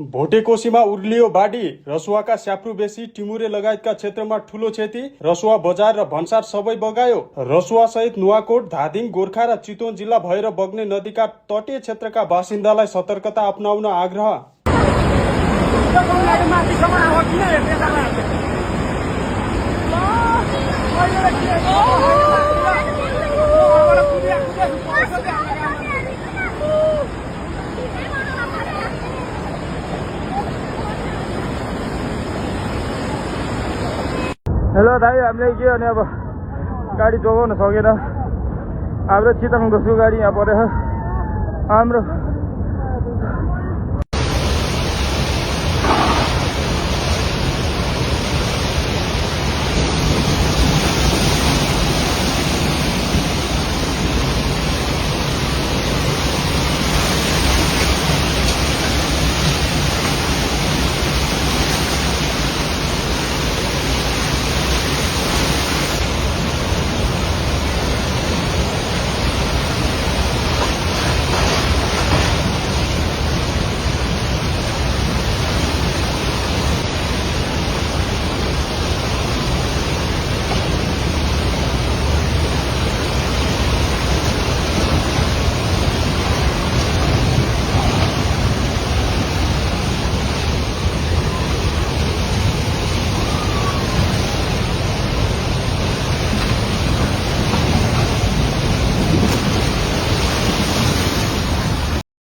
भोटेकोसीमा उर्लियो बाढी, रसुवाका स्याप्रु बेसी, टिमुरे लगायतका क्षेत्रमा ठूलो क्षति, रसुवा बजार र भन्सार सबै बगायो। रसुवा सहित नुवाकोट, धादिङ, गोर्खा र चितवन जिल्ला भएर बग्ने नदीका तटीय क्षेत्रका बासिन्दालाई सतर्कता अपनाउन आग्रह। हेलो दाइ, हामीले के गर्ने अब गाडी जोगाउन सकेन। हाम्रो चितवनको गाडी यहाँ परेछ। हाम्रो